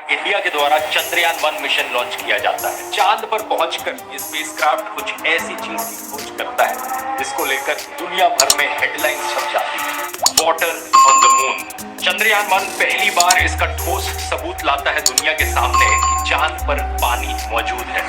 India के द्वारा Chandrayaan one mission launch किया जाता है। चांद पर पहुंचकर ये स्पेसक्राफ्ट कुछ ऐसी चीज की खोज करता है जिसको लेकर दुनिया भर में हेडलाइंस छप जाती है। Water on the moon. Chandrayaan पहली बार इसका ठोस सबूत लाता है दुनिया के सामने कि चांद पर पानी मौजूद है।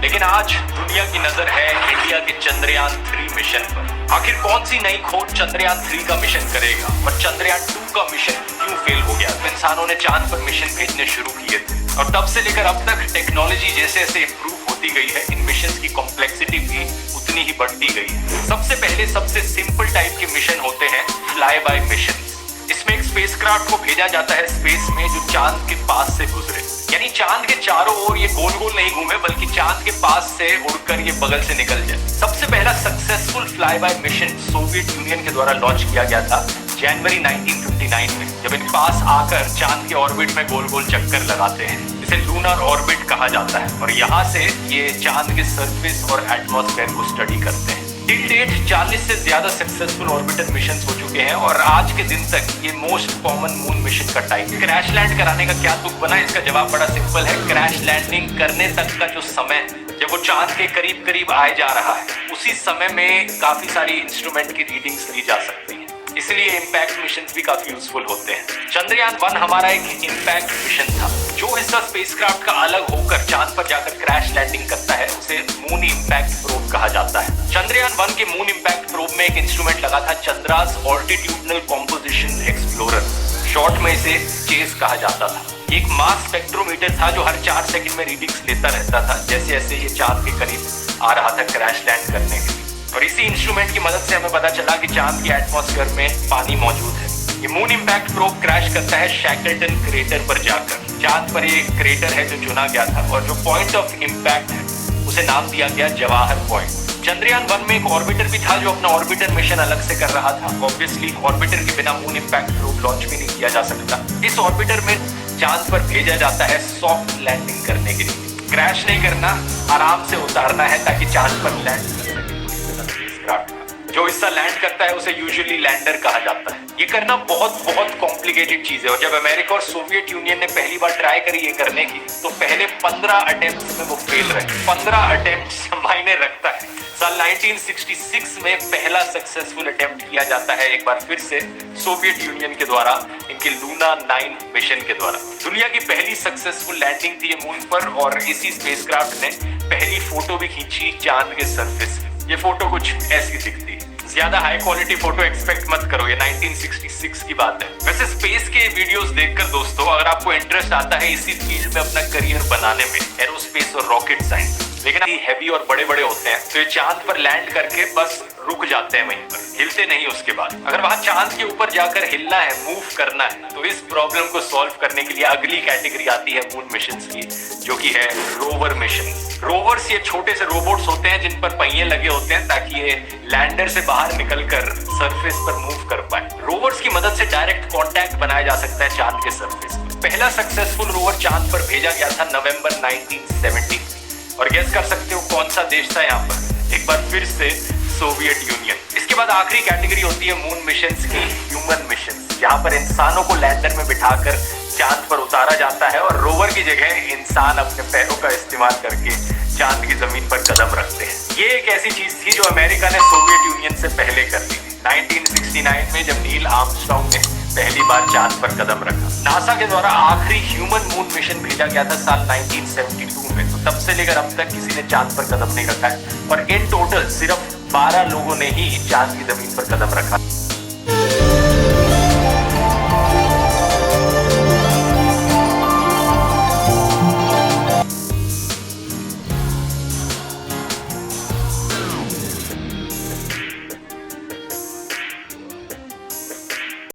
लेकिन आज दुनिया की नजर है इंडिया के चंद्रयान-3 मिशन पर। आखिर कौन सी नई खोज चंद्रयान-3 का मिशन करेगा और चंद्रयान-2 का मिशन क्यों फेल हो गया? तो इंसानों ने चांद पर मिशन भेजने शुरू किए थे और तब से लेकर अब तक टेक्नोलॉजी जैसे जैसे इंप्रूव होती गई है, इन मिशन की कॉम्प्लेक्सिटी भी उतनी ही बढ़ती गई है। सबसे पहले सबसे सिंपल टाइप के मिशन होते हैं फ्लाई बाय मिशन। इसमें एक स्पेसक्राफ्ट को भेजा जाता है स्पेस में जो चांद के पास से गुजरे, यानी चांद के चारों ओर ये गोल गोल नहीं घूमे बल्कि चांद के पास से उड़कर ये बगल से निकल जाए। सबसे पहला successful fly bye mission Soviet union के द्वारा लॉन्च किया गया था जनवरी 1959 में, जब इन पास आकर चांद के ऑर्बिट में गोल गोल चक्कर लगाते हैं। इसे लूनर ऑर्बिट कहा जाता है और यहाँ से ये चांद के सरफेस और एटमॉस्फेयर को स्टडी करते हैं। टिल डेट 40 से ज्यादा सक्सेसफुल ऑर्बिटल मिशंस हो चुके हैं और आज के दिन तक ये मोस्ट कॉमन मून मिशन का टाइप। क्रैश लैंड कराने का क्या तुक बना? इसका जवाब बड़ा सिंपल है। क्रैश लैंडिंग करने तक का जो समय जब वो चांद के करीब करीब आए जा रहा है, उसी समय में काफी सारी इंस्ट्रूमेंट की रीडिंग्स ली जा सकती है, इसलिए इम्पैक्ट मिशन भी काफी यूजफुल होते हैं। चंद्रयान-1 हमारा एक इम्पैक्ट मिशन था। जो हिस्सा स्पेसक्राफ्ट का अलग होकर चांद पर जाकर क्रैश लैंडिंग करता है उसे मून इम्पैक्ट प्रोब कहा जाता है। चंद्रयान-1 के मून इम्पैक्ट प्रोब में एक इंस्ट्रूमेंट लगा था Chandra's altitudinal composition explorer, short में इसे चेस कहा जाता था। एक मास स्पेक्ट्रोमीटर था जो हर 4 सेकंड में रीडिंग्स लेता रहता था जैसे जैसे ये चांद के करीब आ रहा था क्रैश लैंड करने के लिए। और इसी इंस्ट्रूमेंट की मदद से हमें पता चला कि चांद के एटमॉस्फेयर में पानी मौजूद है। ये मून इम्पैक्ट प्रोब क्रैश करता है शैकल्टन क्रेटर पर जाकर। चांद पर एक क्रेटर है जो चुना गया था और जो पॉइंट ऑफ इम्पैक्ट है उसे नाम दिया गया जवाहर पॉइंट। चंद्रयान-1 में एक ऑर्बिटर भी था जो अपना ऑर्बिटर मिशन अलग से कर रहा था। ऑब्वियसली ऑर्बिटर के बिना मून इम्पैक्ट प्रोब लॉन्च भी नहीं किया जा सकता। इस ऑर्बिटर में चांद पर भेजा जाता है सॉफ्ट लैंडिंग करने के लिए। क्रैश नहीं करना, आराम से उतारना है ताकि चांद पर लैंड जो हिस्सा लैंड करता है उसे यूजुअली लैंडर कहा जाता है। ये करना बहुत कॉम्प्लिकेटेड चीज है और जब अमेरिका और सोवियत यूनियन ने पहली बार ट्राई करी ये करने की तो पहले 15 अटेम्प्ट्स में वो फेल रहे। 15 अटेम्प्ट्स मायने रखता है। साल 1966 में पहला सक्सेसफुल अटेम्प्ट किया जाता है एक बार फिर से सोवियत यूनियन के द्वारा, इनके लूना 9 मिशन के द्वारा। दुनिया की पहली सक्सेसफुल लैंडिंग थी ये मून पर और इसी स्पेसक्राफ्ट ने पहली फोटो भी खींची चांद के सरफेस। ये फोटो कुछ ऐसी दिखती है। ज्यादा हाई क्वालिटी फोटो एक्सपेक्ट मत करो, ये 1966 की बात है। वैसे स्पेस के वीडियोस देखकर दोस्तों अगर आपको इंटरेस्ट आता है इसी फील्ड में अपना करियर बनाने में, एरोस्पेस और रॉकेट साइंस, लेकिन हैवी और बड़े बड़े होते हैं तो ये चांद पर लैंड करके बस रुक जाते हैं वहीं पर, हिलते नहीं उसके बाद। अगर वहां चांद के ऊपर जाकर हिलना है, मूव करना है, तो इस प्रॉब्लम को सॉल्व करने के लिए अगली कैटेगरी आती है मून मिशंस की, जो कि है रोवर मिशन। रोवर्स ये छोटे से रोबोट्स होते हैं जिन पर पहिए लगे होते हैं ताकि ये लैंडर से बाहर निकलकर सरफेस पर मूव कर पाए। रोवर्स की मदद से डायरेक्ट कांटेक्ट बनाया जा सकता है चांद के सरफेस पर। पहला सक्सेसफुल रोवर चांद पर भेजा गया था नवंबर 1970 और गेस कर सकते हो कौन सा देश था यहाँ पर? एक बार फिर से सोवियत यूनियन। इसके बाद आखिरी कैटेगरी होती है मून मिशंस की ह्यूमन मिशंस, जहाँ पर इंसानों को लैंडर में बिठाकर चांद पर उतारा जाता है और रोवर की जगह इंसान अपने पैरों का इस्तेमाल करके चांद की जमीन पर कदम रखते हैं। ये एक ऐसी चीज थी जो अमेरिका ने सोवियत यूनियन से पहले कर ली थी 1969 में, जब नील आर्मस्ट्रांग ने पहली बार चांद पर कदम रखा। नासा के द्वारा आखिरी ह्यूमन मून मिशन भेजा गया था साल 1972 में, तो तब से लेकर अब तक किसी ने चांद पर कदम नहीं रखा है और इन टोटल सिर्फ 12 लोगों ने ही चांद की जमीन पर कदम रखा।